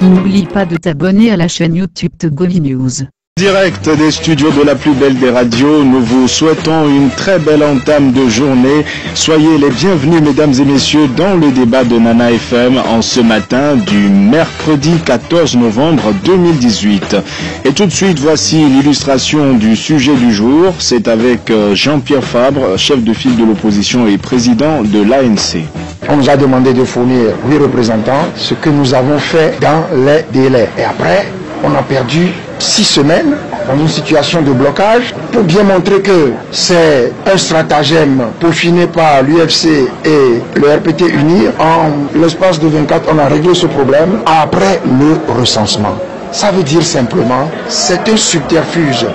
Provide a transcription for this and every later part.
N'oublie pas de t'abonner à la chaîne YouTube Togovi News. Direct des studios de la plus belle des radios, nous vous souhaitons une très belle entame de journée. Soyez les bienvenus mesdames et messieurs dans le débat de Nana FM en ce matin du mercredi 14 novembre 2018. Et tout de suite voici l'illustration du sujet du jour. C'est avec Jean-Pierre Fabre, chef de file de l'opposition et président de l'ANC. On nous a demandé de fournir 8 représentants, ce que nous avons fait dans les délais. Et après, on a perdu 6 semaines dans une situation de blocage pour bien montrer que c'est un stratagème peaufiné par l'UFC et le RPT uni. En l'espace de 24, on a réglé ce problème après le recensement. Ça veut dire simplement, c'est un subterfuge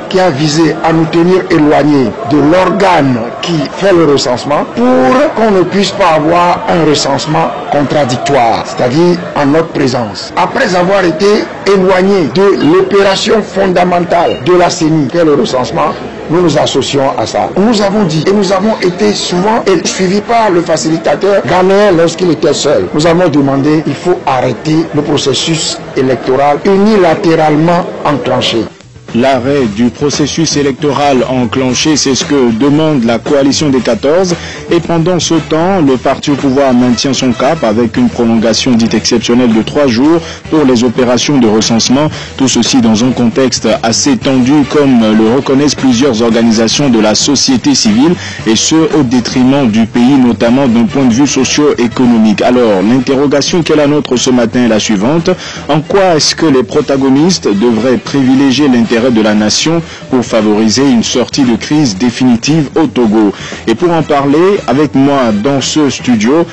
qui a visé à nous tenir éloignés de l'organe qui fait le recensement pour qu'on ne puisse pas avoir un recensement contradictoire, c'est-à-dire en notre présence. Après avoir été éloignés de l'opération fondamentale de la CENI, qui est le recensement, nous nous associons à ça. Nous avons dit, et nous avons été souvent suivis par le facilitateur ghanéen lorsqu'il était seul. Nous avons demandé, il faut arrêter le processus électoral unilatéralement enclenché. L'arrêt du processus électoral enclenché, c'est ce que demande la coalition des 14. Et pendant ce temps, le parti au pouvoir maintient son cap avec une prolongation dite exceptionnelle de 3 jours pour les opérations de recensement. Tout ceci dans un contexte assez tendu, comme le reconnaissent plusieurs organisations de la société civile, et ce au détriment du pays, notamment d'un point de vue socio-économique. Alors, l'interrogation qui est la nôtre ce matin est la suivante. En quoi est-ce que les protagonistes devraient privilégier l'intérêt de la nation pour favoriser une sortie de crise définitive au Togo? Et pour en parler avec moi dans ce studio,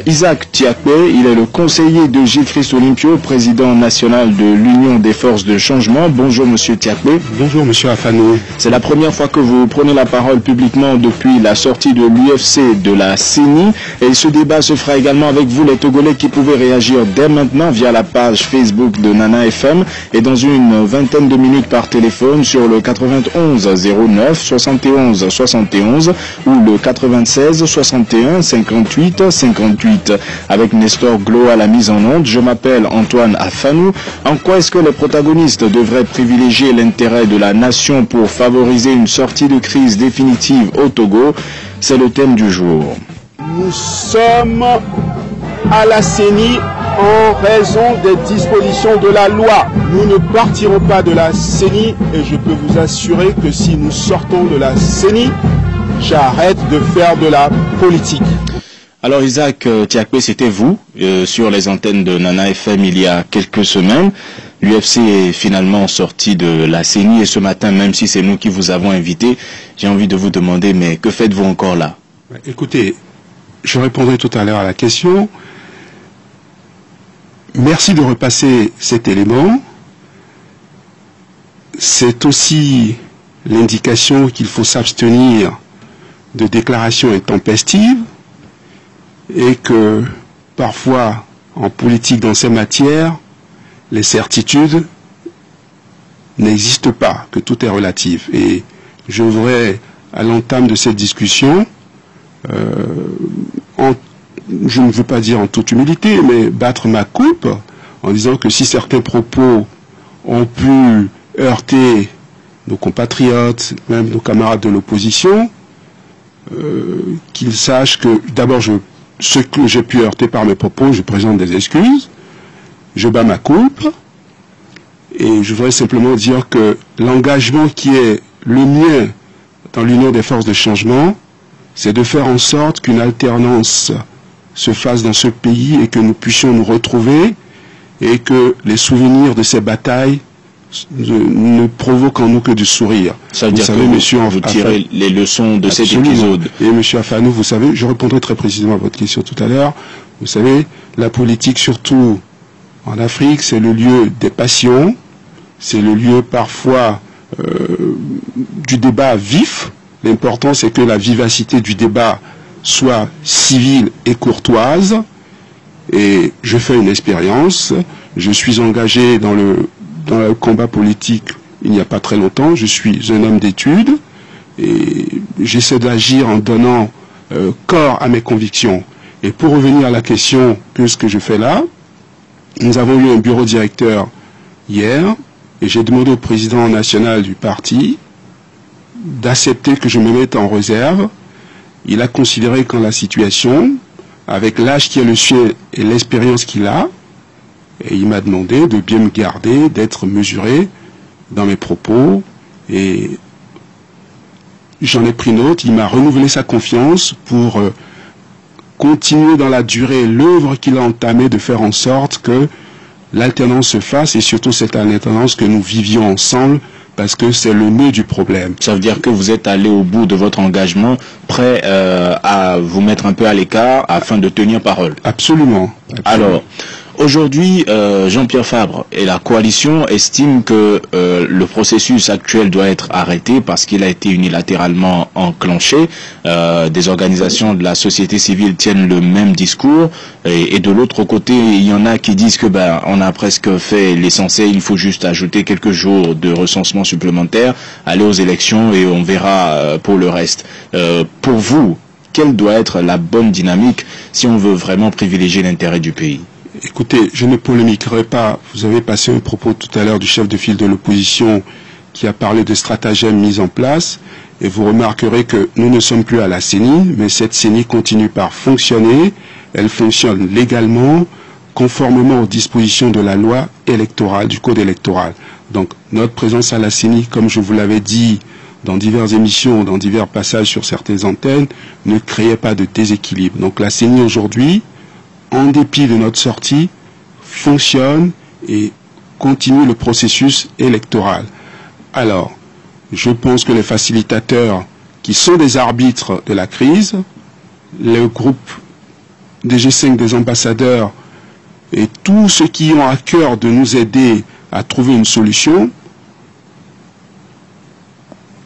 Isaac Tiakpe, il est le conseiller de Gilles-Christ Olympio, président national de l'Union des forces de changement. Bonjour monsieur Tiakpe. Bonjour monsieur Afano. C'est la première fois que vous prenez la parole publiquement depuis la sortie de l'UFC de la CENI, et ce débat se fera également avec vous les Togolais qui pouvez réagir dès maintenant via la page Facebook de Nana FM et dans une vingtaine de minutes par téléphone sur le 91 09 71 71 ou le 96 61 58 58. Avec Nestor Glo à la mise en onde, je m'appelle Antoine Afanou. En quoi est-ce que les protagonistes devraient privilégier l'intérêt de la nation pour favoriser une sortie de crise définitive au Togo? C'est le thème du jour. Nous sommes à la CENI en raison des dispositions de la loi. Nous ne partirons pas de la CENI et je peux vous assurer que si nous sortons de la CENI, j'arrête de faire de la politique. Alors Isaac Tiakpe, c'était vous sur les antennes de Nana FM il y a quelques semaines. L'UFC est finalement sorti de la CENI et ce matin, même si c'est nous qui vous avons invité, j'ai envie de vous demander, mais que faites-vous encore là? Écoutez, je répondrai tout à l'heure à la question. Merci de repasser cet élément. C'est aussi l'indication qu'il faut s'abstenir de déclarations intempestives et que parfois, en politique dans ces matières, les certitudes n'existent pas, que tout est relatif. Et je voudrais, à l'entame de cette discussion, je ne veux pas dire en toute humilité, mais battre ma coupe en disant que si certains propos ont pu heurter nos compatriotes, même nos camarades de l'opposition, qu'ils sachent que d'abord ce que j'ai pu heurter par mes propos, je présente des excuses, je bats ma coupe, et je voudrais simplement dire que l'engagement qui est le mien dans l'Union des forces de changement, c'est de faire en sorte qu'une alternance se fasse dans ce pays et que nous puissions nous retrouver et que les souvenirs de ces batailles ne provoquent en nous que du sourire. Ça veut dire que vous tirez les leçons de cet épisode. Et monsieur Afanou, vous savez, je répondrai très précisément à votre question tout à l'heure. Vous savez, la politique, surtout en Afrique, c'est le lieu des passions, c'est le lieu parfois du débat vif. L'important, c'est que la vivacité du débat soit civile et courtoise, et je fais une expérience. Je suis engagé dans le combat politique il n'y a pas très longtemps. Je suis un homme d'études et j'essaie d'agir en donnant corps à mes convictions. Et pour revenir à la question de ce que je fais là, nous avons eu un bureau directeur hier et j'ai demandé au président national du parti d'accepter que je me mette en réserve. Il a considéré qu'en la situation, avec l'âge qui est le sien et l'expérience qu'il a, et il m'a demandé de bien me garder, d'être mesuré dans mes propos, et j'en ai pris note. Il m'a renouvelé sa confiance pour continuer dans la durée l'œuvre qu'il a entamée de faire en sorte que l'alternance se fasse, et surtout cette alternance que nous vivions ensemble, parce que c'est le nœud du problème. Ça veut dire que vous êtes allé au bout de votre engagement, prêt à vous mettre un peu à l'écart afin de tenir parole. Absolument. Alors, aujourd'hui, Jean-Pierre Fabre et la coalition estiment que le processus actuel doit être arrêté parce qu'il a été unilatéralement enclenché. Des organisations de la société civile tiennent le même discours. Et de l'autre côté, il y en a qui disent que on a presque fait l'essentiel, il faut juste ajouter quelques jours de recensement supplémentaire, aller aux élections et on verra pour le reste. Pour vous, quelle doit être la bonne dynamique si on veut vraiment privilégier l'intérêt du pays? Écoutez, je ne polémiquerai pas. Vous avez passé un propos tout à l'heure du chef de file de l'opposition qui a parlé de stratagèmes mis en place. Et vous remarquerez que nous ne sommes plus à la CENI, mais cette CENI continue par fonctionner. Elle fonctionne légalement, conformément aux dispositions de la loi électorale, du code électoral. Donc, notre présence à la CENI, comme je vous l'avais dit dans diverses émissions, dans divers passages sur certaines antennes, ne créait pas de déséquilibre. Donc, la CENI aujourd'hui, en dépit de notre sortie, fonctionne et continue le processus électoral. Alors, je pense que les facilitateurs, qui sont des arbitres de la crise, le groupe des G5 des ambassadeurs et tous ceux qui ont à cœur de nous aider à trouver une solution,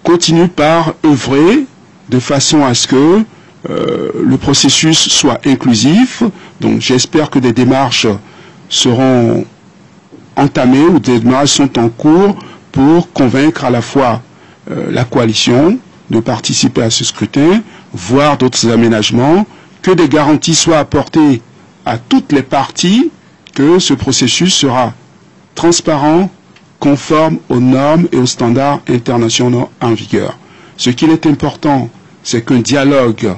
continuent par œuvrer de façon à ce que le processus soit inclusif. Donc j'espère que des démarches seront entamées ou des démarches sont en cours pour convaincre à la fois la coalition de participer à ce scrutin, voire d'autres aménagements, que des garanties soient apportées à toutes les parties que ce processus sera transparent, conforme aux normes et aux standards internationaux en vigueur. Ce qu'il est important, c'est que le dialogue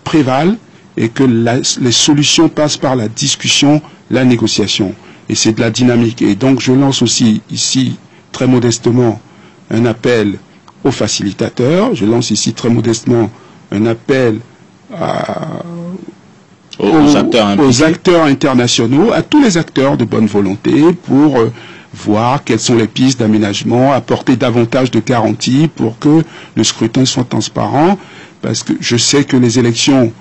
prévale et que les solutions passent par la discussion, la négociation. Et c'est de la dynamique. Et donc je lance aussi ici, très modestement, un appel aux facilitateurs. Je lance ici très modestement un appel aux acteurs internationaux, à tous les acteurs de bonne volonté pour voir quelles sont les pistes d'aménagement, apporter davantage de garanties pour que le scrutin soit transparent, parce que je sais que les élections,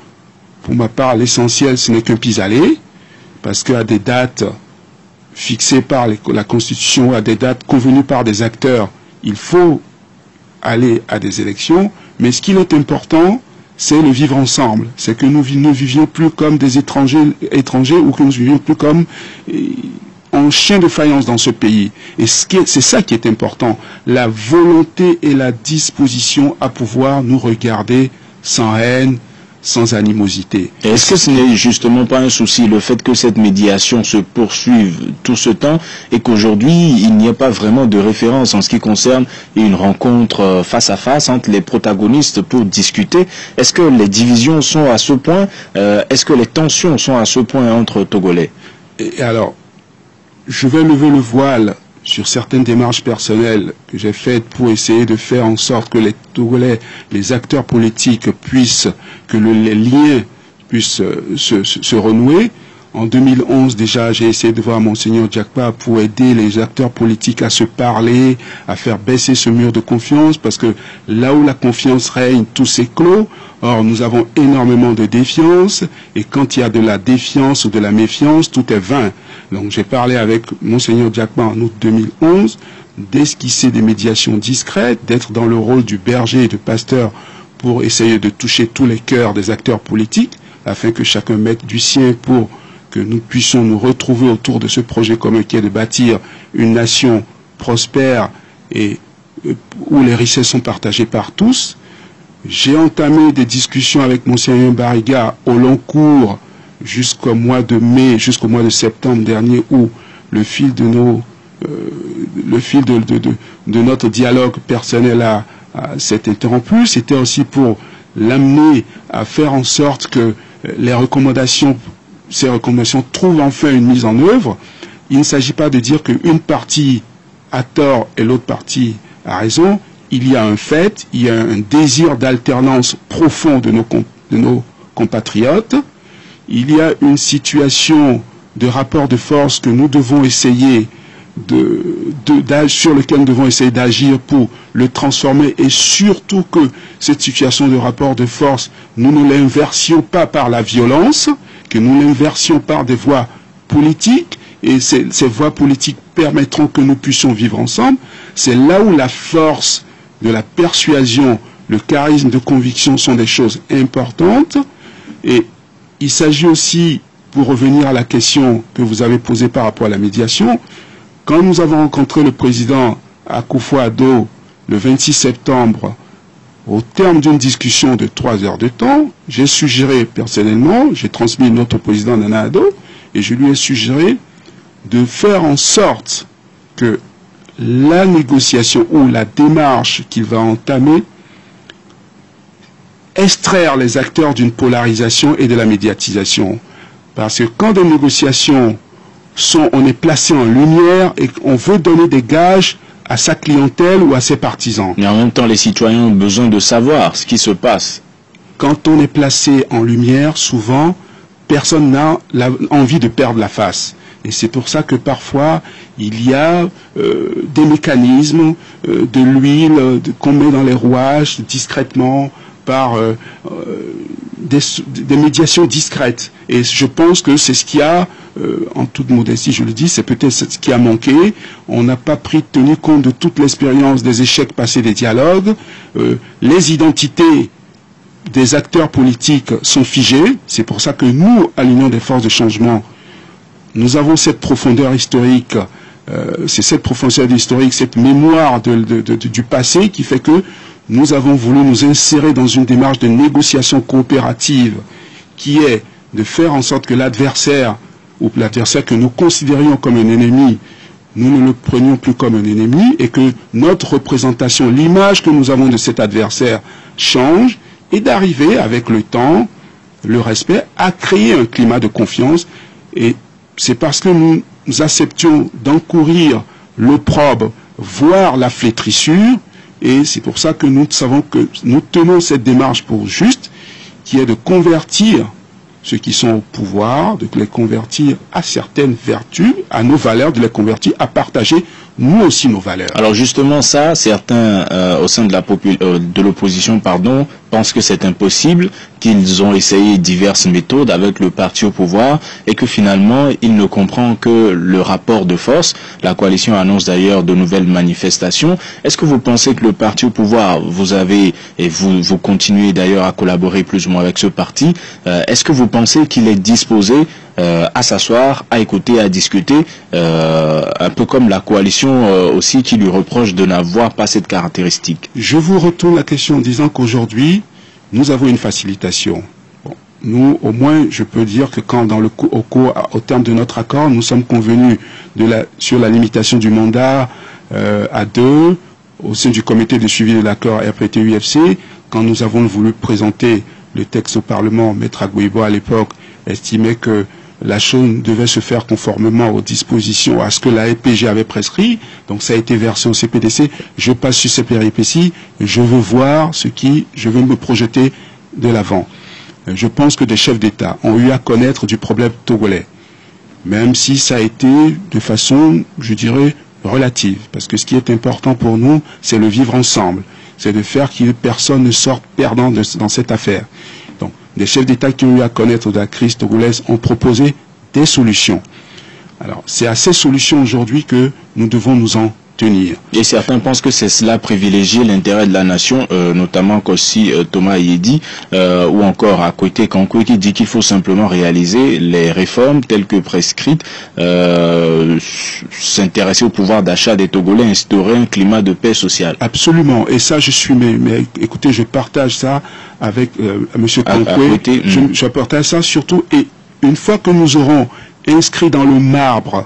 pour ma part, l'essentiel, ce n'est qu'un pis-aller, parce qu'à des dates fixées par la Constitution, à des dates convenues par des acteurs, il faut aller à des élections, mais ce qui est important, c'est le vivre ensemble. C'est que nous ne vivions plus comme des étrangers ou que nous ne vivions plus comme en chien de faïence dans ce pays. Et c'est ça qui est important. La volonté et la disposition à pouvoir nous regarder sans haine, sans animosité. Est-ce que ce n'est justement pas un souci, le fait que cette médiation se poursuive tout ce temps et qu'aujourd'hui, il n'y a pas vraiment de référence en ce qui concerne une rencontre face à face entre les protagonistes pour discuter? Est-ce que les divisions sont à ce point? Est-ce que les tensions sont à ce point entre Togolais? Et alors, je vais lever le voile sur certaines démarches personnelles que j'ai faites pour essayer de faire en sorte que les Togolais, les acteurs politiques puissent, que les liens puissent se renouer. En 2011, déjà, j'ai essayé de voir Monseigneur Diakpa pour aider les acteurs politiques à se parler, à faire baisser ce mur de confiance, parce que là où la confiance règne, tout s'éclot. Or, nous avons énormément de défiance, et quand il y a de la défiance ou de la méfiance, tout est vain. Donc, j'ai parlé avec Monseigneur Diakpa en août 2011, d'esquisser des médiations discrètes, d'être dans le rôle du berger et du pasteur pour essayer de toucher tous les cœurs des acteurs politiques, afin que chacun mette du sien pour que nous puissions nous retrouver autour de ce projet commun qui est de bâtir une nation prospère et où les richesses sont partagées par tous. J'ai entamé des discussions avec Monseigneur Bariga au long cours jusqu'au mois de mai, jusqu'au mois de septembre dernier, où le fil de notre dialogue personnel s'est interrompu. C'était aussi pour l'amener à faire en sorte que ces recommandations trouvent enfin une mise en œuvre. Il ne s'agit pas de dire qu'une partie a tort et l'autre partie a raison. Il y a un fait, il y a un désir d'alternance profond de nos compatriotes. Il y a une situation de rapport de force que nous devons essayer sur lequel nous devons essayer d'agir pour le transformer, et surtout que cette situation de rapport de force, nous ne l'inversions pas par la violence, que nous l'inversions par des voies politiques, et ces voies politiques permettront que nous puissions vivre ensemble. C'est là où la force de la persuasion, le charisme de conviction sont des choses importantes. Et il s'agit aussi, pour revenir à la question que vous avez posée par rapport à la médiation, quand nous avons rencontré le président Akufo-Addo le 26 septembre, au terme d'une discussion de 3 heures de temps, j'ai suggéré personnellement, j'ai transmis notre président Nana Addo, et je lui ai suggéré de faire en sorte que la négociation ou la démarche qu'il va entamer extraire les acteurs d'une polarisation et de la médiatisation. Parce que quand des négociations on est placé en lumière et on veut donner des gages à sa clientèle ou à ses partisans. Mais en même temps, les citoyens ont besoin de savoir ce qui se passe. Quand on est placé en lumière, souvent, personne n'a envie de perdre la face. Et c'est pour ça que parfois, il y a des mécanismes de l'huile qu'on met dans les rouages discrètement par des médiations discrètes. Et je pense que c'est ce qui a, en toute modestie, je le dis, c'est peut-être ce qui a manqué. On n'a pas tenu compte de toute l'expérience des échecs passés des dialogues. Les identités des acteurs politiques sont figées. C'est pour ça que nous, à l'Union des forces de changement, nous avons cette profondeur historique, c'est cette profondeur historique, cette mémoire du passé qui fait que nous avons voulu nous insérer dans une démarche de négociation coopérative qui est de faire en sorte que l'adversaire, ou l'adversaire que nous considérions comme un ennemi, nous ne le prenions plus comme un ennemi, et que notre représentation, l'image que nous avons de cet adversaire change, et d'arriver avec le temps, le respect, à créer un climat de confiance. Et c'est parce que nous acceptions d'encourir l'opprobre, voire la flétrissure, et c'est pour ça que nous savons que nous tenons cette démarche pour juste, qui est de convertir ceux qui sont au pouvoir, de les convertir à certaines vertus, à nos valeurs, de les convertir à partager nous aussi nos valeurs. Alors justement ça, certains au sein de l'opposition, pensent que c'est impossible, qu'ils ont essayé diverses méthodes avec le parti au pouvoir et que finalement il ne comprend que le rapport de force. La coalition annonce d'ailleurs de nouvelles manifestations. Est-ce que vous pensez que le parti au pouvoir, vous avez et vous continuez d'ailleurs à collaborer plus ou moins avec ce parti, est-ce que vous pensez qu'il est disposé à s'asseoir, à écouter, à discuter, un peu comme la coalition aussi qui lui reproche de n'avoir pas cette caractéristique? Je vous retourne la question en disant qu'aujourd'hui, nous avons une facilitation. Bon, nous, au moins, je peux dire que quand au terme de notre accord, nous sommes convenus sur la limitation du mandat à 2, au sein du comité de suivi de l'accord RPT-UFC, quand nous avons voulu présenter le texte au Parlement, Maître Agouibo à l'époque estimait que la chose devait se faire conformément aux dispositions, à ce que la RPG avait prescrit. Donc ça a été versé au CPDC. Je passe sur ces péripéties. Je veux voir je veux me projeter de l'avant. Je pense que des chefs d'État ont eu à connaître du problème togolais. Même si ça a été de façon, je dirais, relative. Parce que ce qui est important pour nous, c'est le vivre ensemble. C'est de faire que personne ne sorte perdant dans cette affaire. Donc, des chefs d'État qui ont eu à connaître de la crise togolaise ont proposé des solutions. Alors, c'est à ces solutions aujourd'hui que nous devons nous en tenir. Et certains pensent que c'est cela privilégier l'intérêt de la nation, notamment qu'aussi Thomas Yedi ou encore Akwete Kankou qui dit qu'il faut simplement réaliser les réformes telles que prescrites, s'intéresser au pouvoir d'achat des Togolais, instaurer un climat de paix sociale. Absolument. Et ça, je suis, mais écoutez, je partage ça avec M. Kankou. Je partage ça surtout. Et une fois que nous aurons inscrit dans le marbre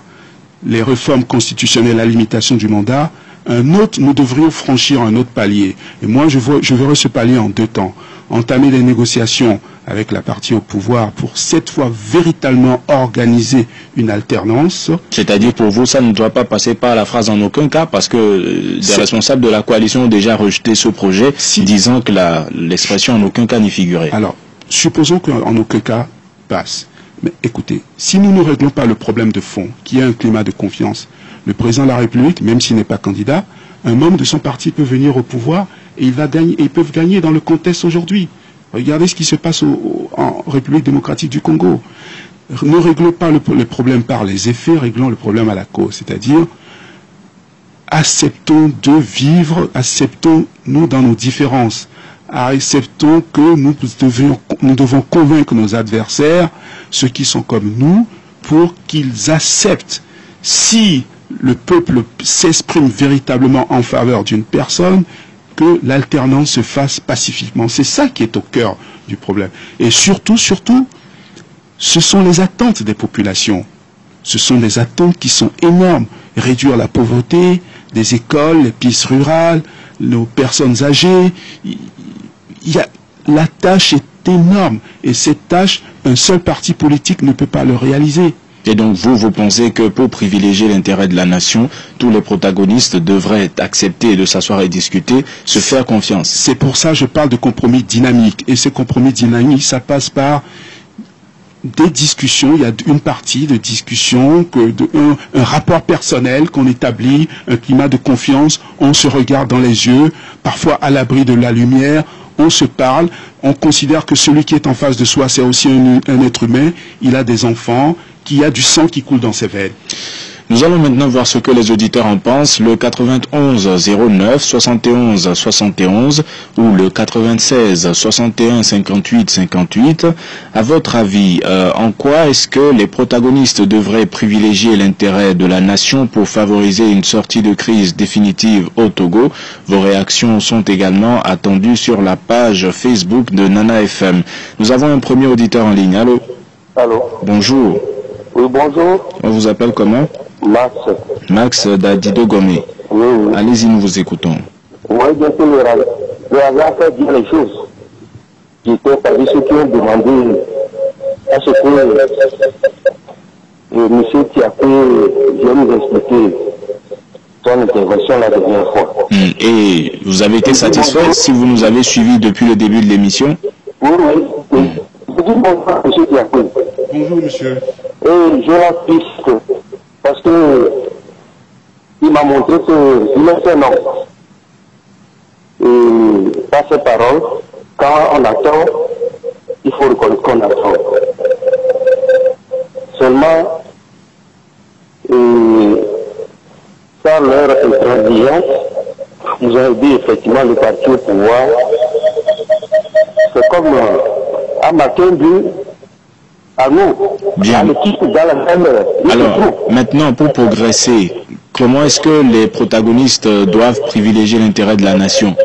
les réformes constitutionnelles, la limitation du mandat, nous devrions franchir un autre palier. Et moi, je verrai ce palier en 2 temps. Entamer des négociations avec la partie au pouvoir pour cette fois véritablement organiser une alternance. C'est-à-dire pour vous, ça ne doit pas passer par la phrase en aucun cas, parce que des responsables de la coalition ont déjà rejeté ce projet, disant que l'expression en aucun cas n'y figurait. Alors, supposons qu'en aucun cas passe. Mais écoutez, si nous ne réglons pas le problème de fond, qui est un climat de confiance, le président de la République, même s'il n'est pas candidat, un membre de son parti peut venir au pouvoir et ils peuvent gagner dans le contexte aujourd'hui. Regardez ce qui se passe en République démocratique du Congo. Ne réglons pas le problème par les effets, réglons le problème à la cause. C'est-à-dire, acceptons de vivre, acceptons-nous dans nos différences. Acceptons que nous devons convaincre nos adversaires, ceux qui sont comme nous, pour qu'ils acceptent. Si le peuple s'exprime véritablement en faveur d'une personne, que l'alternance se fasse pacifiquement. C'est ça qui est au cœur du problème. Et surtout, ce sont les attentes des populations. Ce sont des attentes qui sont énormes. Réduire la pauvreté, des écoles, les pistes rurales, nos personnes âgées. La tâche est énorme. Et cette tâche, un seul parti politique ne peut pas le réaliser. Et donc vous pensez que pour privilégier l'intérêt de la nation, tous les protagonistes devraient accepter de s'asseoir et discuter, se faire confiance. C'est pour ça que je parle de compromis dynamique. Et ce compromis dynamique, ça passe par des discussions. Il y a une partie de discussion, un rapport personnel qu'on établit, un climat de confiance. On se regarde dans les yeux, parfois à l'abri de la lumière. On se parle, on considère que celui qui est en face de soi, c'est aussi un être humain. Il a des enfants, qu'il y a du sang qui coule dans ses veines. Nous allons maintenant voir ce que les auditeurs en pensent. Le 91 09 71 71 ou le 96 61 58 58. À votre avis, en quoi est-ce que les protagonistes devraient privilégier l'intérêt de la nation pour favoriser une sortie de crise définitive au Togo? Vos réactions sont également attendues sur la page Facebook de Nana FM. Nous avons un premier auditeur en ligne. Allô? Allô? Bonjour. Oui, bonjour. On vous appelle comment? Max. Max d'Adido Gomé. Oui, oui. Allez-y, nous vous écoutons. Oui, bien sûr, le hasard fait dire les choses. J'étais parmi ceux qui ont demandé à ce que monsieur Tiapé vienne nous expliquer son intervention la dernière fois. Et vous avez été satisfait si vous nous avez suivis depuis le début de l'émission? Oui, oui. Je dis bonjour à monsieur Tiapé. Bonjour, monsieur. Et je l'assiste parce que il m'a montré qu'il est un homme. Et par ses paroles, quand on attend, il faut reconnaître qu'on attend. Seulement, par leur intransigeance, vous avez dit effectivement le parti au pouvoir. C'est comme un matin du à nous, bien. À l'équipe dans la même. Alors, maintenant, pour progresser, comment est-ce que les protagonistes doivent privilégier l'intérêt de la nation?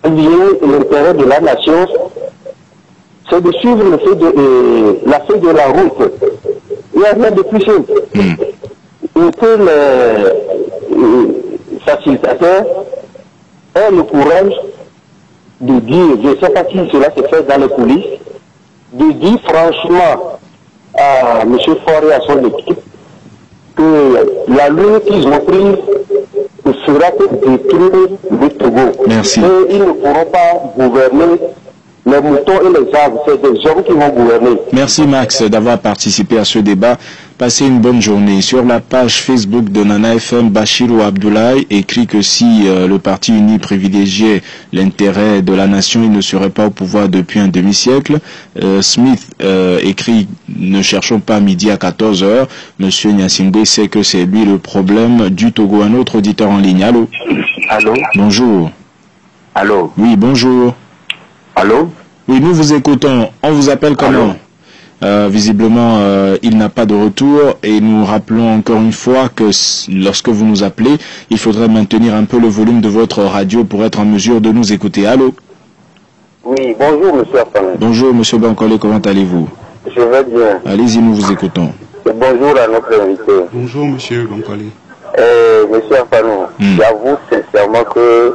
L'intérêt de la nation, c'est de suivre la feuille de la route. Il n'y a rien de plus simple. Et que les facilitateurs aient le courage de dire, je ne sais pas si cela se fait dans les coulisses, de dire franchement à M. Faure et à son équipe que la ligne qu'ils ont prise ne fera que détruire le Togo. Merci. Et ils ne pourront pas gouverner les moutons et les arbres, c'est des hommes qui vont gouverner. Merci Max d'avoir participé à ce débat. Passez une bonne journée. Sur la page Facebook de Nana FM, Bachirou Abdoulaye écrit que si le Parti uni privilégiait l'intérêt de la nation, il ne serait pas au pouvoir depuis un demi-siècle. Smith écrit « Ne cherchons pas midi à 14h ». Monsieur Nyasingbe sait que c'est lui le problème du Togo. Un autre auditeur en ligne. Allô? Allô? Bonjour. Allô? Oui, bonjour. Allô? Oui, nous vous écoutons. On vous appelle comment? Visiblement, il n'a pas de retour et nous rappelons encore une fois que lorsque vous nous appelez, il faudrait maintenir un peu le volume de votre radio pour être en mesure de nous écouter. Allô? Oui, bonjour monsieur Afane. Bonjour monsieur Bankole, comment allez-vous? Je vais bien. Allez-y, nous vous écoutons. Et bonjour à notre invité. Bonjour monsieur Bankole. Monsieur Afane, j'avoue sincèrement que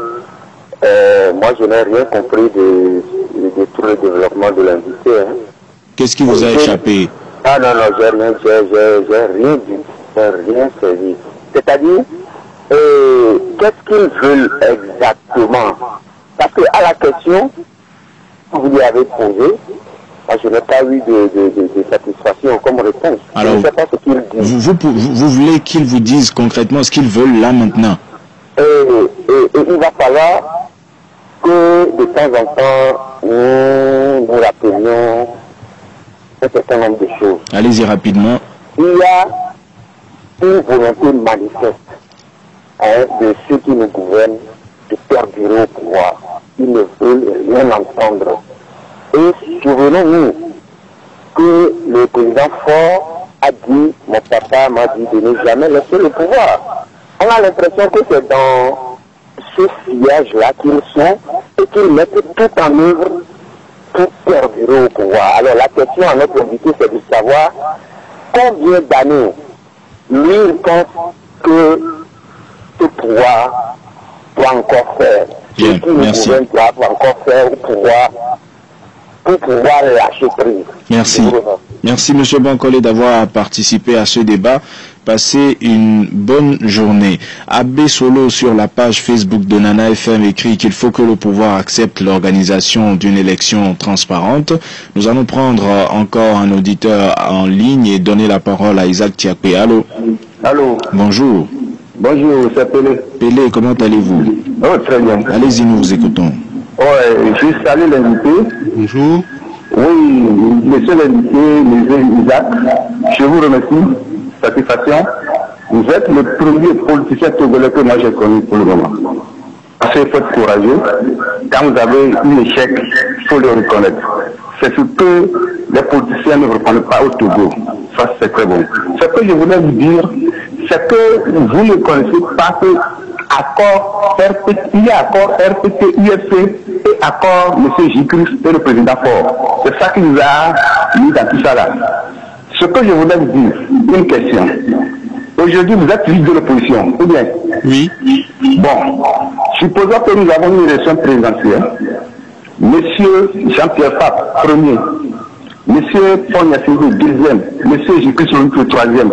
moi je n'ai rien compris de tout le développement de l'invité. Hein. Qu'est-ce qui vous a échappé? Ah non, non, j'ai rien dit, j'ai rien saisi. C'est-à-dire, qu'est-ce qu'ils veulent exactement? Parce que à la question que vous lui avez posée, moi, je n'ai pas eu de satisfaction comme réponse. Alors, je ne sais pas ce qu'ils disent. Vous voulez qu'ils vous disent concrètement ce qu'ils veulent là maintenant? Et il va falloir que de temps en temps, nous rappelions un certain nombre de choses. Allez-y rapidement. Il y a une volonté manifeste de ceux qui nous gouvernent de perdurer au pouvoir. Ils ne veulent rien entendre. Et souvenons-nous que le président Faure a dit, mon papa m'a dit de ne jamais laisser le pouvoir. On a l'impression que c'est dans ce sillage-là qu'ils sont et qu'ils mettent tout en œuvre pour perdurer au pouvoir. Alors la question à notre invité, c'est de savoir combien d'années lui il pense que ce pouvoir doit encore faire. Bien, merci. Doit encore faire pour pouvoir lâcher prise. Merci. Merci monsieur Bankole d'avoir participé à ce débat. Passez une bonne journée. Abbé Solo sur la page Facebook de Nana FM écrit qu'il faut que le pouvoir accepte l'organisation d'une élection transparente. Nous allons prendre encore un auditeur en ligne et donner la parole à Isaac Tiakpe. Allô? Allô? Bonjour. Bonjour, c'est Pelé. Pelé, comment allez-vous? Oh, très bien. Allez-y, nous vous écoutons. Ouais, je salue l'invité. Bonjour. Oui, monsieur l'invité, monsieur Isaac, je vous remercie. Satisfaction. Vous êtes le premier politicien togolais que moi j'ai connu pour le moment. Parce qu'il faut être courageux. Quand vous avez un échec, il faut le reconnaître. C'est ce que les politiciens ne reconnaissent pas au Togo. Ça, c'est très bon. Ce que je voulais vous dire, c'est que vous ne connaissez pas que accord RPT, il y a accord RPT, UFC et accord M. J-Christ et le président Faure. C'est ça qui nous a mis dans tout ça là. Ce que je voulais vous dire, une question. Aujourd'hui, vous êtes leader de l'opposition, ou bien? Oui. Bon, supposons que nous avons une élection présidentielle. Monsieur Jean-Pierre Pape, premier. Monsieur Paul Nyasingbe, deuxième. Monsieur J-Christ, le troisième.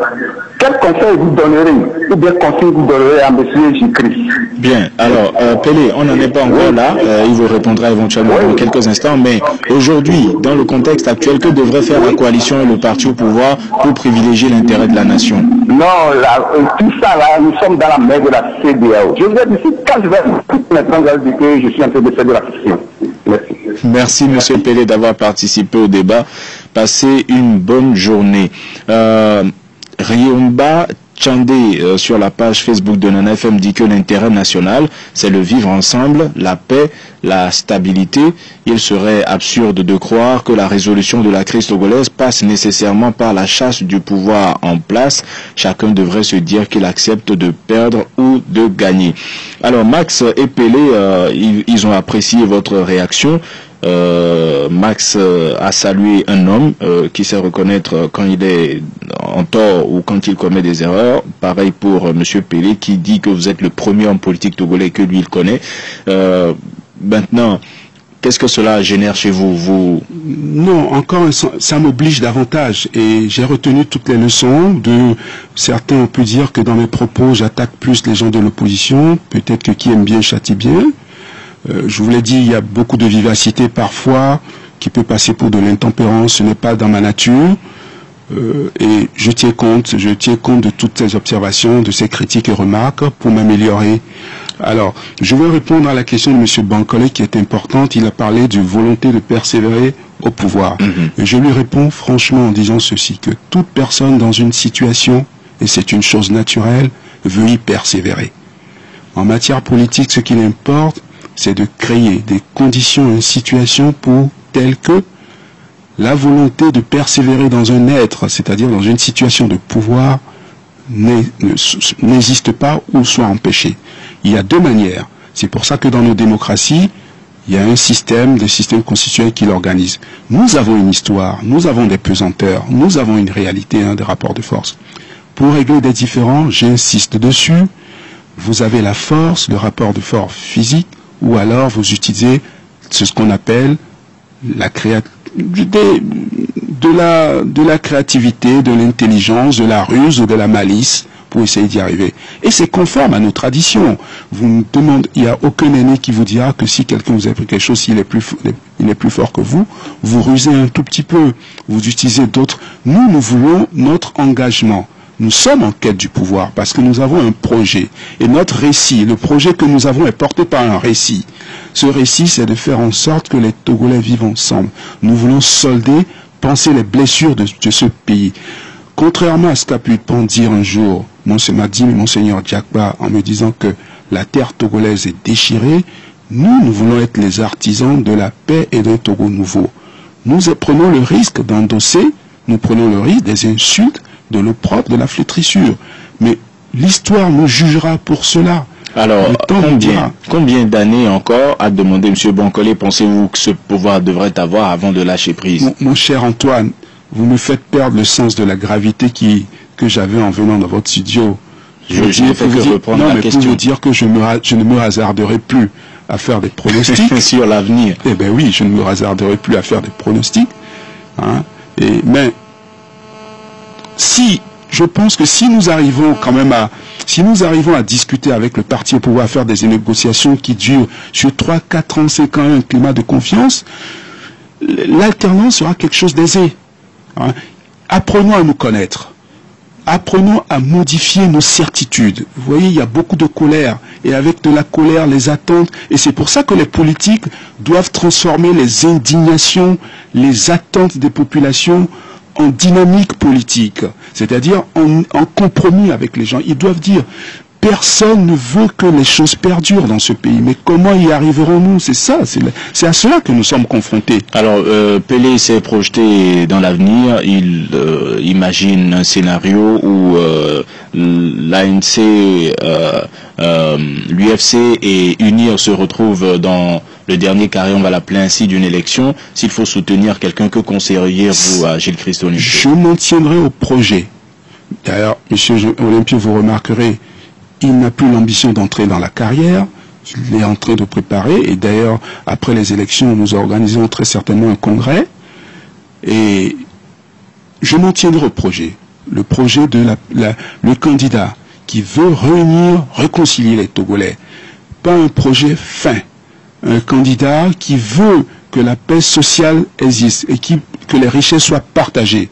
Quel conseil vous donnerez, ou bien conseil vous donnerez à monsieur J-Christ? Bien, alors, Pelé, on n'en est pas encore là, il vous répondra éventuellement dans quelques instants, mais aujourd'hui, dans le contexte actuel, que devrait faire la coalition et le parti au pouvoir pour privilégier l'intérêt de la nation? Non, tout ça là, nous sommes dans la mer de la CEDEAO. Je vous ai dit, quand je vais maintenant, je vais dire que je suis en train de faire de la fiction. Merci. Merci, monsieur Pelé, d'avoir participé au débat. Passez une bonne journée. Riomba Tchandé sur la page Facebook de Nana FM dit que l'intérêt national, c'est le vivre ensemble, la paix, la stabilité. Il serait absurde de croire que la résolution de la crise togolaise passe nécessairement par la chasse du pouvoir en place. Chacun devrait se dire qu'il accepte de perdre ou de gagner. Alors Max et Pelé, ils ont apprécié votre réaction. Max a salué un homme qui sait reconnaître quand il est en tort ou quand il commet des erreurs. Pareil pour monsieur Pelé qui dit que vous êtes le premier homme politique togolais que lui il connaît. Maintenant, qu'est-ce que cela génère chez vous? Non, encore ça m'oblige davantage et j'ai retenu toutes les leçons de certains. On peut dire que dans mes propos j'attaque plus les gens de l'opposition, peut-être que qui aime bien châtie bien. Je vous l'ai dit, il y a beaucoup de vivacité parfois, qui peut passer pour de l'intempérance, ce n'est pas dans ma nature. Et je tiens compte de toutes ces observations, de ces critiques et remarques pour m'améliorer. Alors, je vais répondre à la question de M. Bankole qui est importante. Il a parlé de volonté de persévérer au pouvoir. Et je lui réponds franchement en disant ceci, que toute personne dans une situation, et c'est une chose naturelle, veut y persévérer. En matière politique, ce qu'il importe, c'est de créer des conditions, une situation pour telle que la volonté de persévérer dans un être, c'est-à-dire dans une situation de pouvoir, n'existe pas ou soit empêchée. Il y a deux manières. C'est pour ça que dans nos démocraties, il y a un système, des systèmes constitutionnels qui l'organisent. Nous avons une histoire, nous avons des pesanteurs, nous avons une réalité, des rapports de force. Pour régler des différends, j'insiste dessus, vous avez la force, le rapport de force physique, ou alors vous utilisez ce qu'on appelle la de la créativité, de l'intelligence, de la ruse ou de la malice pour essayer d'y arriver. Et c'est conforme à nos traditions. Vous me demandez, il n'y a aucun aîné qui vous dira que si quelqu'un vous a pris quelque chose, il est plus fort que vous, vous rusez un tout petit peu, vous utilisez d'autres. Nous voulons notre engagement. Nous sommes en quête du pouvoir parce que nous avons un projet. Et notre récit, le projet que nous avons est porté par un récit. Ce récit, c'est de faire en sorte que les Togolais vivent ensemble. Nous voulons solder, penser les blessures de ce pays. Contrairement à ce qu'a pu dire un jour Monseigneur Diakba en me disant que la terre togolaise est déchirée, nous voulons être les artisans de la paix et d'un Togo nouveau. Nous prenons le risque d'endosser, nous prenons le risque des insultes, de l'opprobre, de la flétrissure. Mais l'histoire nous jugera pour cela. Alors, combien d'années encore, a demandé M. Bankole, pensez-vous que ce pouvoir devrait avoir avant de lâcher prise? Mon cher Antoine, vous me faites perdre le sens de la gravité que j'avais en venant dans votre studio. Je ne fais que reprendre la question. Pour vous dire que je ne me hasarderai plus à faire des pronostics. Sur l'avenir. Eh bien oui, je ne me hasarderai plus à faire des pronostics. Mais je pense que si nous arrivons à discuter avec le parti au pouvoir, à faire des négociations qui durent sur 3, 4 ans, 5 ans, un climat de confiance, l'alternance sera quelque chose d'aisé. Apprenons à nous connaître. Apprenons à modifier nos certitudes. Vous voyez, il y a beaucoup de colère. Et avec de la colère, les attentes. Et c'est pour ça que les politiques doivent transformer les indignations, les attentes des populations en dynamique politique, c'est-à-dire en compromis avec les gens. Ils doivent dire, personne ne veut que les choses perdurent dans ce pays, mais comment y arriverons-nous? C'est ça, c'est à cela que nous sommes confrontés. Alors, Pelé s'est projeté dans l'avenir, il imagine un scénario où l'ANC, l'UFC et UNIR se retrouvent dans le dernier carré, on va l'appeler ainsi, d'une élection. S'il faut soutenir quelqu'un, que conseilleriez-vous à Gilles Christo Nuchet? Je m'en tiendrai au projet. D'ailleurs, M. Olympio, vous remarquerez, il n'a plus l'ambition d'entrer dans la carrière. Il est en train de préparer. Et d'ailleurs, après les élections, nous organisons très certainement un congrès. Et je m'en tiendrai au projet. Le projet de le candidat qui veut réconcilier les Togolais. Pas un projet fin. Un candidat qui veut que la paix sociale existe et que les richesses soient partagées.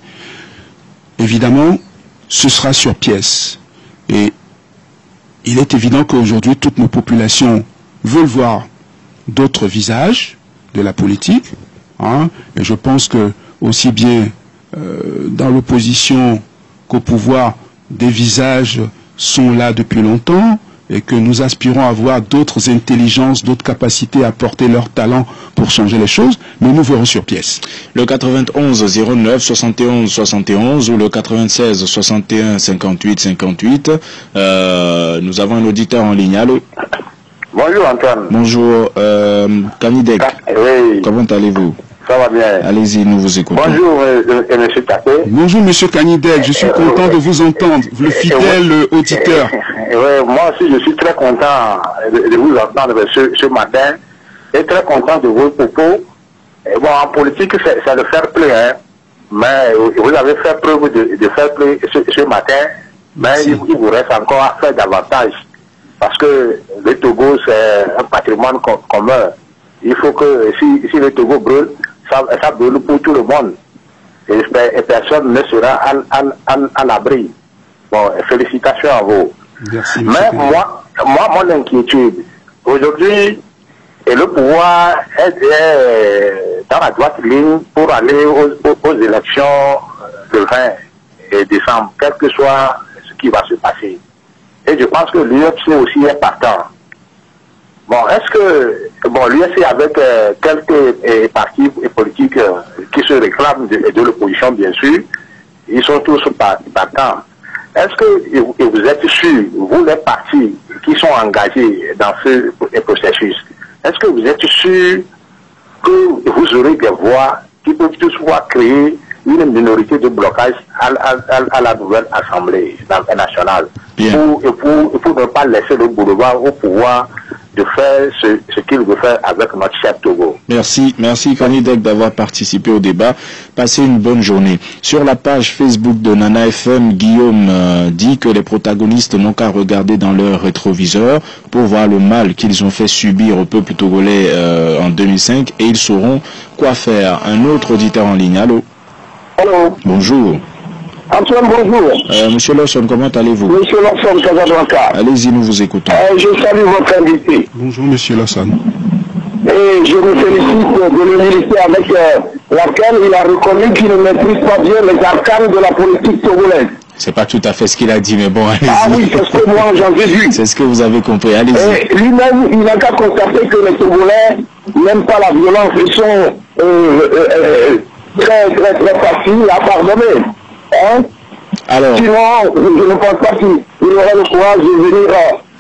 Évidemment, ce sera sur pièce. Et il est évident qu'aujourd'hui, toutes nos populations veulent voir d'autres visages de la politique. Et je pense que aussi bien dans l'opposition qu'au pouvoir, des visages sont là depuis longtemps. Et que nous aspirons à avoir d'autres intelligences, d'autres capacités à porter leur talent pour changer les choses, mais nous verrons sur pièce. Le 91 09 71 71 ou le 96 61 58 58, nous avons un auditeur en ligne. Allô? Bonjour Antoine. Bonjour, Kanidek. Oui. Comment allez-vous? Ça va bien. Allez-y, nous vous écoutons. Bonjour, M. Tapé. Bonjour, M. Kanidek. Je suis content de vous entendre, le fidèle auditeur. Moi aussi, je suis très content de vous entendre ce matin et très content de vos propos. Et bon, en politique, c'est le fair play, mais vous avez fait preuve de fair play ce matin, mais il vous reste encore à faire davantage. Parce que le Togo, c'est un patrimoine commun. Il faut que si le Togo brûle, ça brûle pour tout le monde. Et personne ne sera à l'abri. Bon, félicitations à vous. Merci, mais moi, mon inquiétude, aujourd'hui, le pouvoir est dans la droite ligne pour aller aux élections le 20 décembre, quel que soit ce qui va se passer. Et je pense que l'UFC aussi est partant. Bon, est-ce que l'UFC avec quelques partis politiques qui se réclament de l'opposition, bien sûr, ils sont tous partants. Est-ce que vous êtes sûr, vous les partis qui sont engagés dans ce processus, est-ce que vous êtes sûr que vous aurez des voix qui peuvent toutefois créer une minorité de blocage à la nouvelle Assemblée nationale pour ne pas laisser le boulevard au pouvoir de faire ce qu'il veut faire avec notre chef Togo. Merci Kanidek d'avoir participé au débat. Passez une bonne journée. Sur la page Facebook de Nana FM, Guillaume dit que les protagonistes n'ont qu'à regarder dans leur rétroviseur pour voir le mal qu'ils ont fait subir au peuple togolais en 2005 et ils sauront quoi faire. Un autre auditeur en ligne. Allô? Allô? Bonjour. Antoine, bonjour. Monsieur Lawson, comment allez-vous? Monsieur Lawson, Casablanca. Allez-y, nous vous écoutons. Je salue votre invité. Bonjour, monsieur Lawson. Et je me félicite de l'humilité avec laquelle il a reconnu qu'il ne maîtrise pas bien les arcanes de la politique togolaise. C'est pas tout à fait ce qu'il a dit, mais bon, allez-y. Ah oui, c'est ce que moi j'en déduis. C'est ce que vous avez compris, allez-y. Lui-même, il n'a qu'à constater que les Togolais n'aiment pas la violence. Ils sont très faciles à pardonner. Hein? Alors, sinon, je ne pense pas qu'il aurait le courage de venir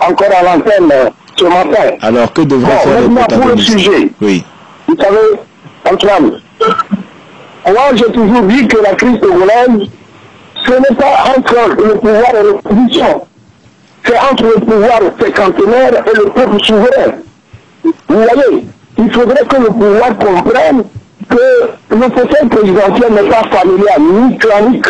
encore à l'antenne ce matin. Alors, que devrait faire le protagoniste? Pour le sujet, oui. Vous savez, Antoine, moi j'ai toujours dit que la crise togolaise, ce n'est pas entre le pouvoir et l'opposition. C'est entre le pouvoir cinquantenaire et le peuple souverain. Vous voyez, il faudrait que le pouvoir comprenne que le procès présidentiel n'est pas familial ni clanique.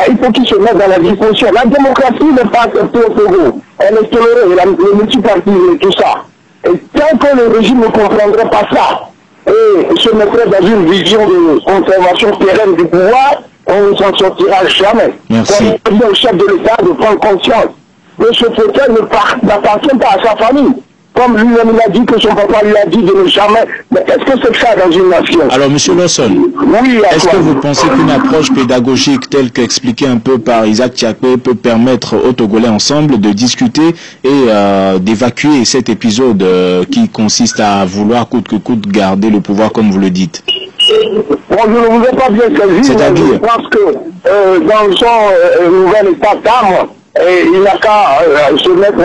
Il faut qu'il se mette dans la disposition. La démocratie n'est pas acceptée au Togo. Elle est tolérée, le multipartisme et tout ça. Et tant que le régime ne comprendrait pas ça et se mettrait dans une vision de conservation pérenne du pouvoir, on ne s'en sortira jamais. Merci. On dit au chef de l'État de prendre conscience que ce fauteuil n'appartient pas à sa famille. Comme lui-même l'a dit, que son papa lui a dit de ne jamais... Mais qu'est-ce que c'est que ça dans une nation? Alors, monsieur Lawson, oui, est-ce que vous pensez qu'une approche pédagogique telle qu'expliquée un peu par Isaac Tchakwe peut permettre aux Togolais ensemble de discuter et d'évacuer cet épisode qui consiste à vouloir coûte que coûte garder le pouvoir comme vous le dites? Bon, je ne vous ai pas bien saisi, C'est-à-dire? Je pense que dans son nouvel état d'âme, il n'a qu'à se mettre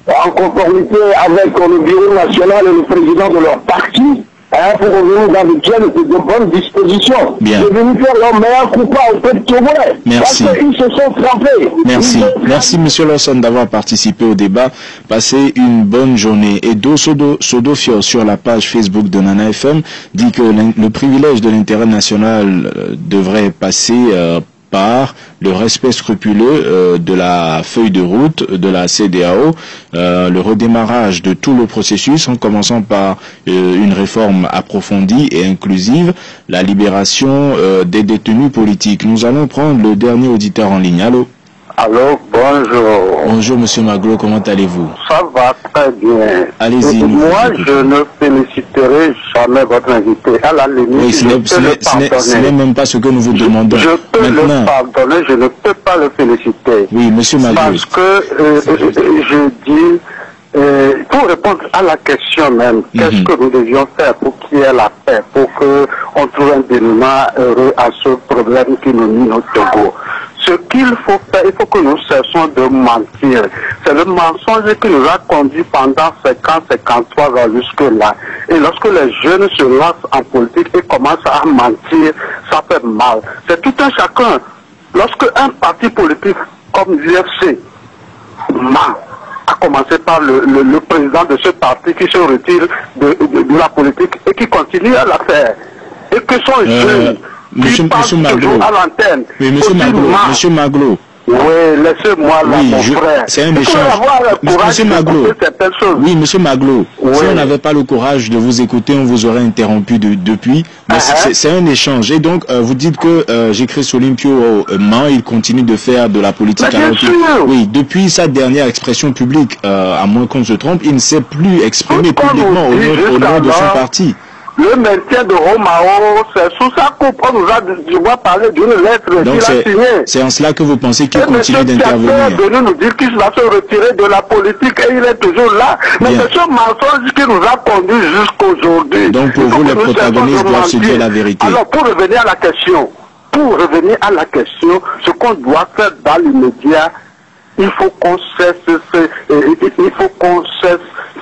en conformité avec le bureau national et le président de leur parti, pour revenir dans de bonnes dispositions. Bien. De venir faire leur meilleur coup au peuple togolais. Merci. Parce qu'ils se sont trompés. Merci monsieur Lawson d'avoir participé au débat. Passez une bonne journée. Et Sodofio sur la page Facebook de Nana FM dit que le privilège de l'intérêt national devrait passer par le respect scrupuleux de la feuille de route de la CEDEAO, le redémarrage de tout le processus en commençant par une réforme approfondie et inclusive, la libération des détenus politiques. Nous allons prendre le dernier auditeur en ligne. Allô? Allô, bonjour. Bonjour monsieur Maglo, comment allez-vous? Ça va très bien. Allez-y. Moi, je ne féliciterai jamais votre invité. À la limite, oui, ce n'est même pas ce que nous vous demandons. Je peux maintenant le pardonner, je ne peux pas le féliciter. Oui, monsieur Maglo. Parce que je dis, pour répondre à la question même, qu'est-ce que nous devions faire pour qu'il y ait la paix, pour qu'on trouve un dénouement heureux à ce problème qui nous mine au Togo? Ce qu'il faut faire, il faut que nous cessions de mentir. C'est le mensonge qui nous a conduit pendant 53 ans jusque-là. Et lorsque les jeunes se lancent en politique et commencent à mentir, ça fait mal. C'est tout un chacun. Lorsque un parti politique comme l'UFC ment, à commencer par le président de ce parti qui se retire de la politique et qui continue à la faire, et que son jeune... Monsieur Maglo. À l'antenne. Oui, monsieur Maglo, Oui, laissez-moi là, oui, mon frère. C'est un échange. Monsieur Maglo, oui, monsieur Maglo, oui. Si on n'avait pas le courage de vous écouter, on vous aurait interrompu depuis. Mais c'est un échange. Et donc, vous dites que Jécris Olympio ment, il continue de faire de la politique. Oui, depuis sa dernière expression publique, à moins qu'on se trompe, il ne s'est plus exprimé publiquement au nom de son parti. Le maintien de Romao, c'est sous sa coupe. On nous a devoir parler d'une lettre qu'il a signée. C'est en cela que vous pensez qu'il continue d'intervenir. Il est venu nous dire qu'il va se retirer de la politique et il est toujours là. Mais c'est ce mensonge qui nous a conduit jusqu'aujourd'hui. Donc pour vous, les protagonistes doivent se dire la vérité. Alors pour revenir à la question, ce qu'on doit faire dans l'immédiat, il faut qu'on cesse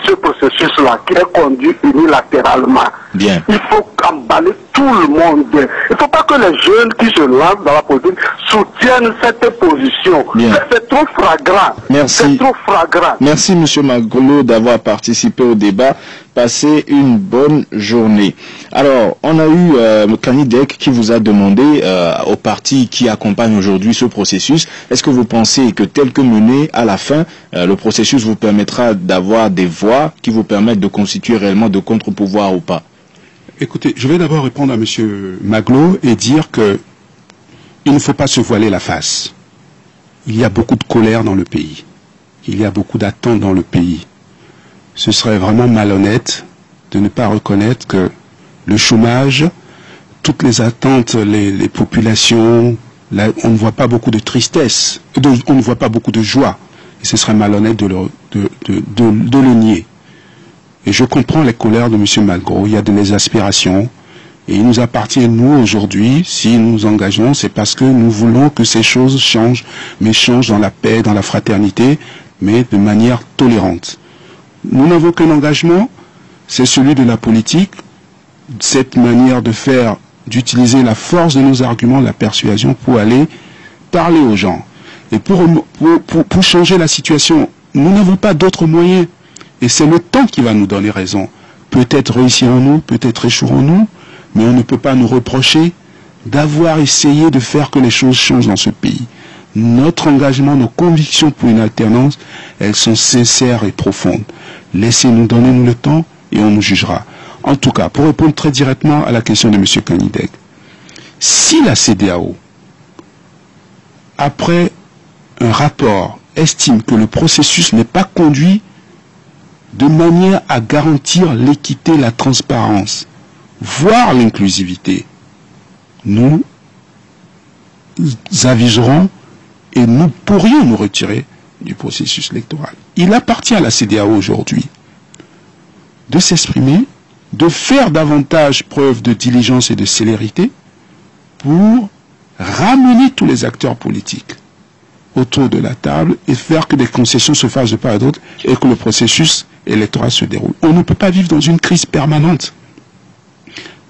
ce processus-là qui est conduit unilatéralement. Bien. Il faut emballer tout le monde. Il ne faut pas que les jeunes qui se lancent dans la politique soutiennent cette position. C'est trop flagrant. Merci. C'est trop flagrant. Merci, monsieur Maglo, d'avoir participé au débat. Passez une bonne journée. Alors, on a eu Kanidek qui vous a demandé au parti qui accompagne aujourd'hui ce processus, est-ce que vous pensez que tel que mené à la fin, le processus vous permettra d'avoir des voix qui vous permettent de constituer réellement de contre-pouvoir ou pas? Écoutez, je vais d'abord répondre à monsieur Maglo et dire que il ne faut pas se voiler la face. Il y a beaucoup de colère dans le pays. Il y a beaucoup d'attentes dans le pays. Ce serait vraiment malhonnête de ne pas reconnaître que le chômage, toutes les attentes, les populations, là, on ne voit pas beaucoup de tristesse, on ne voit pas beaucoup de joie. Et ce serait malhonnête de le nier. Et je comprends les colères de M. Maglo, il y a des aspirations. Et il nous appartient, nous, aujourd'hui, si nous nous engageons, c'est parce que nous voulons que ces choses changent, mais changent dans la paix, dans la fraternité, mais de manière tolérante. Nous n'avons qu'un engagement, c'est celui de la politique, cette manière de faire, d'utiliser la force de nos arguments, la persuasion, pour aller parler aux gens. Et pour changer la situation, nous n'avons pas d'autres moyens. Et c'est le temps qui va nous donner raison. Peut-être réussirons-nous, peut-être échouerons-nous, mais on ne peut pas nous reprocher d'avoir essayé de faire que les choses changent dans ce pays. Notre engagement, nos convictions pour une alternance, elles sont sincères et profondes. Laissez-nous, donnez-nous le temps et on nous jugera. En tout cas, pour répondre très directement à la question de M. Kanidek, si la CEDEAO, après un rapport, estime que le processus n'est pas conduit de manière à garantir l'équité, la transparence, voire l'inclusivité, nous aviserons et nous pourrions nous retirer du processus électoral. Il appartient à la CEDEAO aujourd'hui de s'exprimer, de faire davantage preuve de diligence et de célérité pour ramener tous les acteurs politiques autour de la table et faire que des concessions se fassent de part et d'autre et que le processus électoral se déroule. On ne peut pas vivre dans une crise permanente.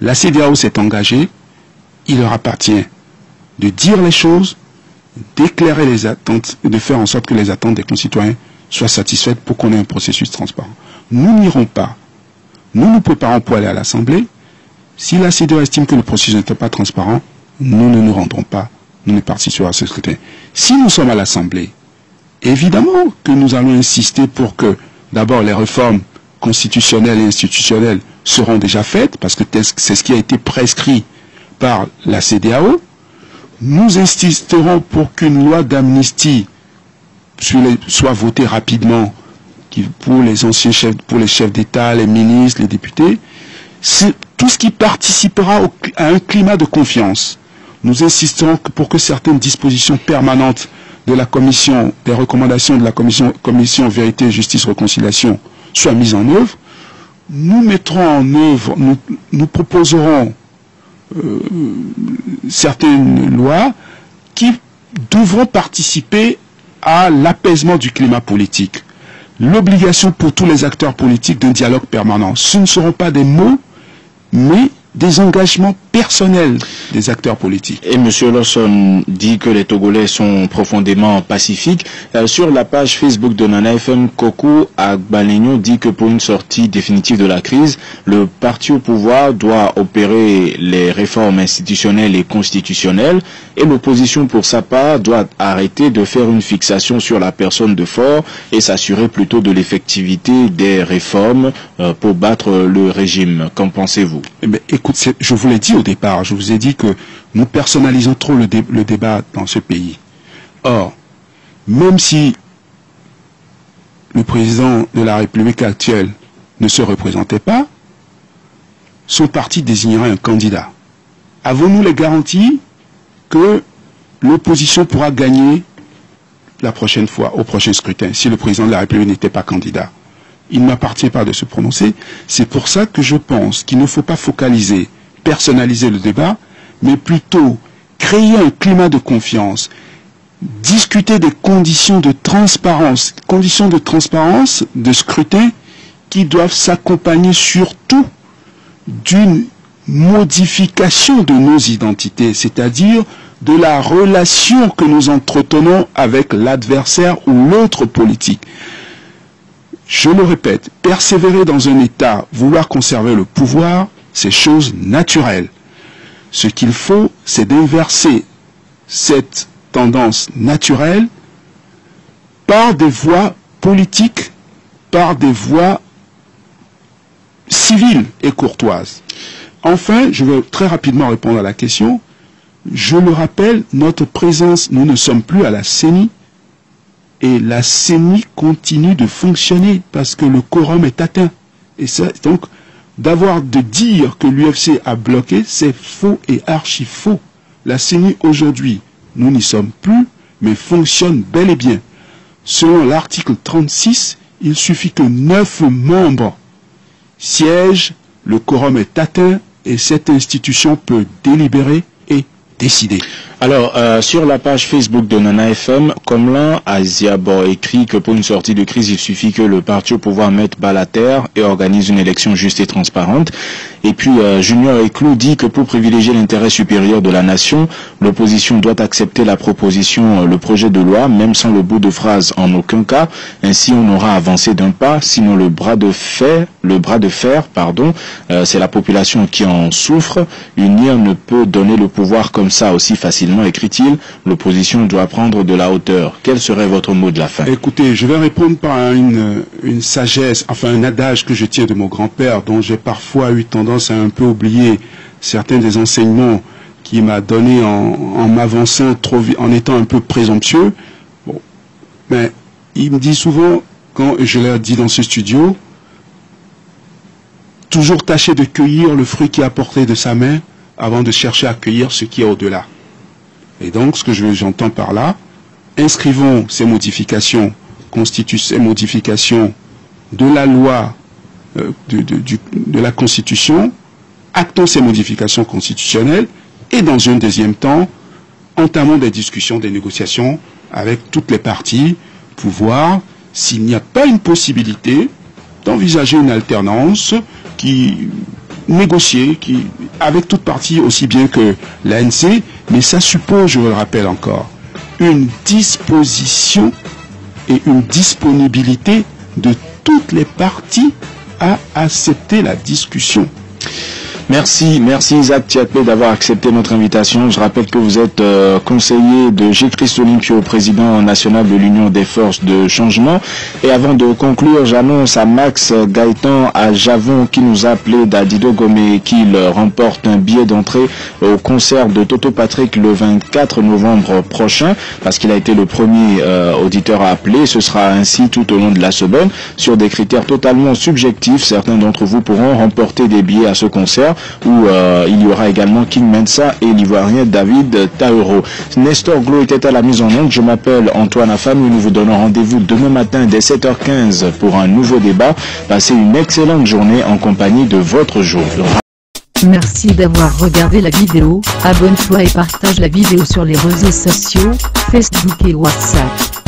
La CEDEAO s'est engagée, il leur appartient de dire les choses, d'éclairer les attentes et de faire en sorte que les attentes des concitoyens soient satisfaites pour qu'on ait un processus transparent. Nous n'irons pas. Nous nous préparons pour aller à l'Assemblée. Si la CEDEAO estime que le processus n'était pas transparent, nous ne nous rendrons pas. Nous ne participerons à ce scrutin. Si nous sommes à l'Assemblée, évidemment que nous allons insister pour que, d'abord, les réformes constitutionnelles et institutionnelles seront déjà faites, parce que c'est ce qui a été prescrit par la CEDEAO. Nous insisterons pour qu'une loi d'amnistie soit votée rapidement pour les anciens chefs, pour les chefs d'État, les ministres, les députés. C'est tout ce qui participera à un climat de confiance. Nous insisterons pour que certaines dispositions permanentes de la commission, des recommandations de la commission Vérité, Justice, Réconciliation soient mises en œuvre. Nous mettrons en œuvre, nous proposerons certaines lois qui devront participer à l'apaisement du climat politique. L'obligation pour tous les acteurs politiques d'un dialogue permanent. Ce ne seront pas des mots, mais des engagements personnels des acteurs politiques. Et M. Lawson dit que les Togolais sont profondément pacifiques. Sur la page Facebook de Nana FM, Kokou Agbalegno dit que pour une sortie définitive de la crise, le parti au pouvoir doit opérer les réformes institutionnelles et constitutionnelles et l'opposition pour sa part doit arrêter de faire une fixation sur la personne de Faure et s'assurer plutôt de l'effectivité des réformes pour battre le régime. Qu'en pensez-vous? Eh bien, écoute, je vous l'ai dit au départ, je vous ai dit que nous personnalisons trop le débat dans ce pays. Or, même si le président de la République actuelle ne se représentait pas, son parti désignerait un candidat. Avons-nous les garanties que l'opposition pourra gagner la prochaine fois, au prochain scrutin, si le président de la République n'était pas candidat? Il ne m'appartient pas de se prononcer. C'est pour ça que je pense qu'il ne faut pas focaliser, personnaliser le débat, mais plutôt créer un climat de confiance, discuter des conditions de transparence de scrutin qui doivent s'accompagner surtout d'une modification de nos identités, c'est-à-dire de la relation que nous entretenons avec l'adversaire ou l'autre politique. Je le répète, persévérer dans un État, vouloir conserver le pouvoir, c'est chose naturelle. Ce qu'il faut, c'est d'inverser cette tendance naturelle par des voies politiques, par des voies civiles et courtoises. Enfin, je veux très rapidement répondre à la question. Je le rappelle, notre présence, nous ne sommes plus à la CENI, et la CENI continue de fonctionner parce que le quorum est atteint. Et ça, donc, de dire que l'UFC a bloqué, c'est faux et archi faux. La CENI aujourd'hui, nous n'y sommes plus, mais fonctionne bel et bien. Selon l'article 36, il suffit que 9 membres siègent, le quorum est atteint et cette institution peut délibérer et décider. Alors, sur la page Facebook de Nana FM, Komlan Aziabo écrit que pour une sortie de crise, il suffit que le parti au pouvoir mette bas à terre et organise une élection juste et transparente. Et puis, Junior Eklou dit que pour privilégier l'intérêt supérieur de la nation, l'opposition doit accepter la proposition, le projet de loi, même sans le bout de phrase en aucun cas. Ainsi, on aura avancé d'un pas, sinon le bras de fer, c'est la population qui en souffre. Unir ne peut donner le pouvoir comme ça aussi facilement, écrit-il. L'opposition doit prendre de la hauteur. Quel serait votre mot de la fin? Écoutez, je vais répondre par une sagesse, enfin un adage que je tiens de mon grand-père, dont j'ai parfois eu tendance à un peu oublier certains des enseignements qu'il m'a donnés en m'avançant trop vite, en étant un peu présomptueux. Bon. Mais il me dit souvent, quand je l'ai dit dans ce studio, toujours tâcher de cueillir le fruit qui est apporté de sa main avant de chercher à cueillir ce qui est au-delà. Et donc, ce que j'entends par là, inscrivons ces modifications, ces modifications de la loi, de la Constitution, actons ces modifications constitutionnelles et dans un deuxième temps, entamons des discussions, des négociations avec toutes les parties pour voir s'il n'y a pas une possibilité d'envisager une alternance négociée avec toute partie aussi bien que l'ANC, mais ça suppose, je le rappelle encore, une disposition et une disponibilité de toutes les parties à accepter la discussion. Merci Isaac Tiatpé d'avoir accepté notre invitation. Je rappelle que vous êtes conseiller de Gilles-Christ Olympio, président national de l'Union des forces de changement. Et avant de conclure, j'annonce à Max Gaëtan à Javon qui nous a appelé d'Adido Gomé qu'il remporte un billet d'entrée au concert de Toto Patrick le 24 novembre prochain, parce qu'il a été le premier auditeur à appeler. Ce sera ainsi tout au long de la semaine sur des critères totalement subjectifs. Certains d'entre vous pourront remporter des billets à ce concert où il y aura également King Mensa et l'Ivoirien David Tauro. Nestor Glo était à la mise en onde. Je m'appelle Antoine Afam et nous vous donnons rendez-vous demain matin dès 7h15 pour un nouveau débat. Passez une excellente journée en compagnie de votre jour. Merci d'avoir regardé la vidéo. Abonne-toi et partage la vidéo sur les réseaux sociaux, Facebook et WhatsApp.